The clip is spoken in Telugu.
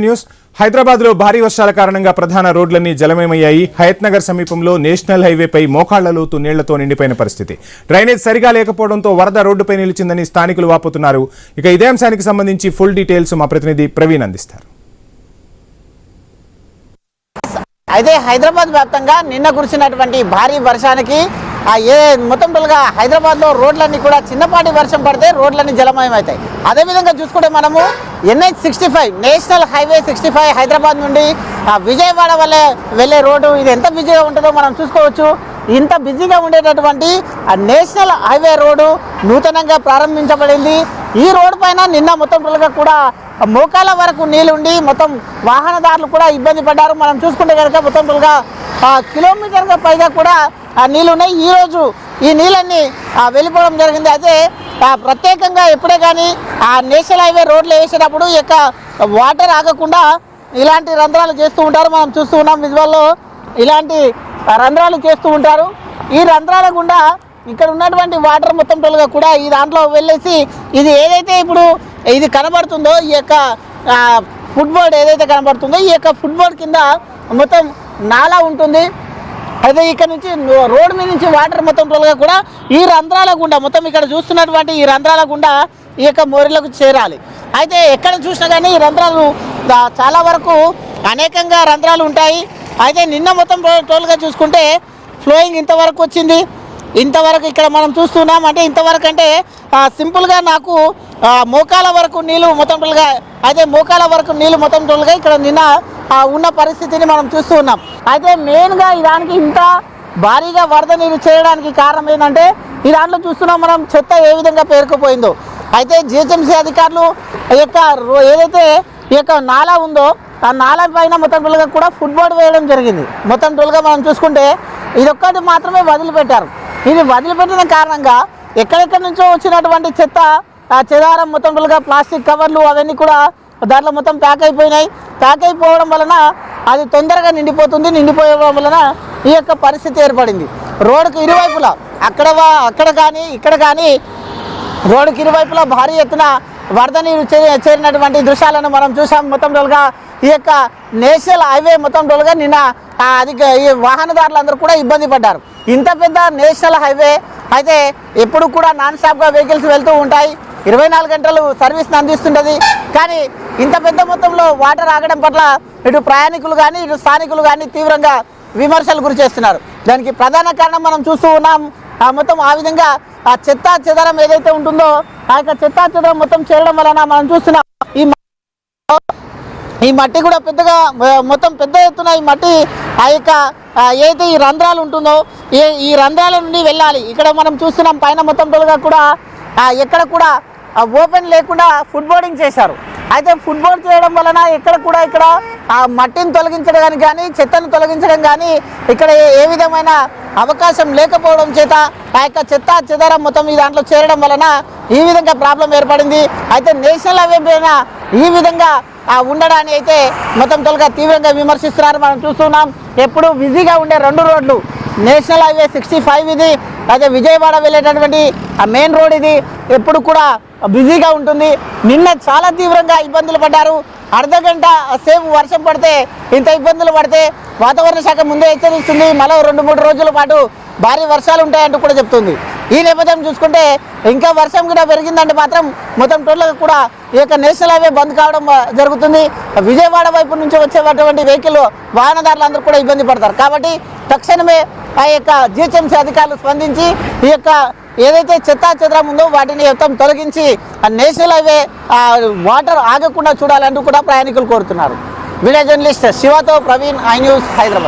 న్యూస్ హైదరాబాద్ లో భారీ వర్షాల కారణంగా ప్రధాన రోడ్లన్నీ జలమయమయ్యాయి. హయత్ నగర్ సమీపంలో నేషనల్ హైవేపై మోకాళ్ల లోతు నీళ్లతో నిండిపోయిన పరిస్థితి. డ్రైనేజ్ సరిగా లేకపోవడంతో వరద రోడ్డుపై నిలిచిందని స్థానికులు వాపోతున్నారు. ఇక ఇదే అంశానికి సంబంధించి ఫుల్ డీటెయిల్స్ మా ప్రతినిధి ప్రవీణ్ అందిస్తారు. అయితే హైదరాబాద్ వ్యాప్తంగా నిన్న కురిసినటువంటి భారీ వర్షానికి మొత్తం టోల్గా హైదరాబాద్లో రోడ్లన్నీ కూడా చిన్నపాటి వర్షం పడితే రోడ్లన్నీ జలమయం అవుతాయి. అదేవిధంగా చూసుకుంటే మనము NH65 నేషనల్ హైవే 65 హైదరాబాద్ నుండి విజయవాడ వల్లే వెళ్ళే రోడ్డు ఇది ఎంత బిజీగా ఉంటుందో మనం చూసుకోవచ్చు. ఇంత బిజీగా ఉండేటటువంటి నేషనల్ హైవే రోడ్డు నూతనంగా ప్రారంభించబడింది. ఈ రోడ్డు పైన నిన్న మొత్తం టోల్గా కూడా మోకాల వరకు నీళ్ళుండి మొత్తం వాహనదారులు కూడా ఇబ్బంది పడ్డారు. మనం చూసుకుంటే కనుక మొత్తం టోల్గా కిలోమీటర్గా పైగా కూడా నీళ్ళు ఉన్నాయి. ఈరోజు ఈ నీళ్ళన్నీ వెళ్ళిపోవడం జరిగింది. అయితే ప్రత్యేకంగా ఎప్పుడే కానీ ఆ నేషనల్ హైవే రోడ్లు వేసేటప్పుడు ఈ యొక్క వాటర్ ఆగకుండా ఇలాంటి రంధ్రాలు చేస్తూ ఉంటారు. మనం చూస్తూ ఉన్నాం విజువల్లో ఇలాంటి రంధ్రాలు చేస్తూ ఉంటారు. ఈ రంధ్రాల గుండా ఇక్కడ ఉన్నటువంటి వాటర్ మొత్తం టోల్గా కూడా ఈ దాంట్లో వెళ్ళేసి ఇది ఏదైతే ఇప్పుడు ఇది కనబడుతుందో ఈ యొక్క ఫుట్బోర్డ్ ఏదైతే కనబడుతుందో ఈ యొక్క ఫుట్బోర్డ్ కింద మొత్తం నాలా ఉంటుంది. అయితే ఇక్కడ నుంచి రోడ్డు మీద నుంచి వాటర్ మొత్తం టోల్గా కూడా ఈ రంధ్రాల గుండా మొత్తం ఇక్కడ చూస్తున్నటువంటి ఈ రంధ్రాల గుండా ఈ యొక్క మోరీలకు చేరాలి. అయితే ఎక్కడ చూసినా కానీ ఈ రంధ్రాలు చాలా వరకు అనేకంగా రంధ్రాలు ఉంటాయి. అయితే నిన్న మొత్తం టోల్గా చూసుకుంటే ఫ్లోయింగ్ ఇంతవరకు వచ్చింది. ఇంతవరకు ఇక్కడ మనం చూస్తున్నాం. అంటే ఇంతవరకు అంటే సింపుల్గా నాకు మోకాల వరకు నీళ్ళు మొత్తం టోల్గా అయితే మోకాల వరకు నీళ్ళు మొత్తం టోల్గా ఇక్కడ నిన్న ఉన్న పరిస్థితిని మనం చూస్తూ ఉన్నాం. అయితే మెయిన్గా ఈ దానికి ఇంత భారీగా వరద నీరు చేయడానికి కారణం ఏంటంటే ఈ దాంట్లో చూస్తున్నాం మనం చెత్త ఏ విధంగా పేరుకుపోయిందో. అయితే GHMC అధికారులు ఈ యొక్క ఏదైతే ఈ యొక్క నాలా ఉందో ఆ నాలా పైన మొత్తం టోల్గా కూడా ఫుట్బోర్డ్ వేయడం జరిగింది. మొత్తం టోల్గా మనం చూసుకుంటే ఇదొక్కటి మాత్రమే వదిలిపెట్టారు. ఇది వదిలిపెట్టిన కారణంగా ఎక్కడెక్కడి నుంచో వచ్చినటువంటి చెత్త చెదారం మొత్తం టోల్గా ప్లాస్టిక్ కవర్లు అవన్నీ కూడా దాంట్లో మొత్తం ప్యాక్ అయిపోయినాయి. ప్యాక్ అయిపోవడం వలన అది తొందరగా నిండిపోతుంది. నిండిపోవడం వలన ఈ యొక్క పరిస్థితి ఏర్పడింది. రోడ్డుకు ఇరువైపులా అక్కడ కానీ ఇక్కడ కానీ రోడ్డుకి ఇరువైపులా భారీ ఎత్తున వరద నీరు చేరినటువంటి దృశ్యాలను మనం చూసాం. మొత్తం టోల్గా ఈ యొక్క నేషనల్ హైవే మొత్తం టోల్గా నిన్న ఈ వాహనదారులందరూ కూడా ఇబ్బంది పడ్డారు. ఇంత పెద్ద నేషనల్ హైవే అయితే ఎప్పుడు కూడా నాన్ స్టాప్గా వెహికల్స్ వెళ్తూ ఉంటాయి. 24 గంటలు సర్వీస్ని అందిస్తుంటుంది. కానీ ఇంత పెద్ద మొత్తంలో వాటర్ ఆగడం పట్ల ఇటు ప్రయాణికులు కానీ ఇటు స్థానికులు కానీ తీవ్రంగా విమర్శలు గురి చేస్తున్నారు. దానికి ప్రధాన కారణం మనం చూస్తూ ఉన్నాం. మొత్తం ఆ విధంగా ఆ చెత్త చెదరం ఏదైతే ఉంటుందో ఆ యొక్క చెత్త చెదరం మొత్తం చేరడం వలన మనం చూస్తున్నాం ఈ మట్టి కూడా పెద్దగా మొత్తం పెద్ద ఎత్తున ఈ మట్టి ఆ యొక్క ఏదైతే ఈ రంధ్రాలు ఉంటుందో ఈ రంధ్రాల నుండి వెళ్ళాలి. ఇక్కడ మనం చూస్తున్నాం పైన మొత్తం టోల్గా కూడా ఎక్కడ కూడా ఓపెన్ లేకుండా ఫుట్బోర్డింగ్ చేశారు. అయితే ఫుట్బోర్డ్ చేయడం వలన ఎక్కడ కూడా ఇక్కడ ఆ మట్టిని తొలగించడానికి కానీ చెత్తను తొలగించడం కానీ ఇక్కడ ఏ విధమైన అవకాశం లేకపోవడం చేత ఆ యొక్క చెత్త చెదారం మొత్తం ఈ దాంట్లో చేరడం వలన ఈ విధంగా ప్రాబ్లం ఏర్పడింది. అయితే నేషనల్ హైవే పైన ఈ విధంగా ఉండడాన్ని అయితే మొత్తం టోల్గా తీవ్రంగా విమర్శిస్తున్నారు. మనం చూస్తున్నాం ఎప్పుడు బిజీగా ఉండే రెండు రోడ్లు నేషనల్ హైవే 65 ఇది అయితే విజయవాడ వెళ్ళేటటువంటి ఆ మెయిన్ రోడ్ ఇది ఎప్పుడు కూడా బిజీగా ఉంటుంది. నిన్న చాలా తీవ్రంగా ఇబ్బందులు పడ్డారు. అర్ధగంట సేపు వర్షం పడితే ఇంత ఇబ్బందులు పడితే వాతావరణ శాఖ ముందే హెచ్చరిస్తుంది మరో 2-3 రోజుల పాటు భారీ వర్షాలు ఉంటాయంటూ కూడా చెప్తుంది. ఈ నేపథ్యం చూసుకుంటే ఇంకా వర్షం కూడా పెరిగిందంటే మాత్రం మొత్తం టోల్గా కూడా ఈ యొక్క నేషనల్ హైవే బంద్ కావడం జరుగుతుంది. విజయవాడ వైపు నుంచి వచ్చేటువంటి వెహికల్ వాహనదారులందరూ కూడా ఇబ్బంది పడతారు. కాబట్టి తక్షణమే ఆ యొక్క GHMC అధికారులు స్పందించి ఈ యొక్క ఏదైతే చెత్తా చెదరం ఉందో వాటిని మొత్తం తొలగించి ఆ నేషనల్ హైవే వాటర్ ఆగకుండా చూడాలంటూ కూడా ప్రయాణికులు కోరుతున్నారు. వీడియో జర్నలిస్ట్ శివతో ప్రవీణ్, ఐ న్యూస్, హైదరాబాద్.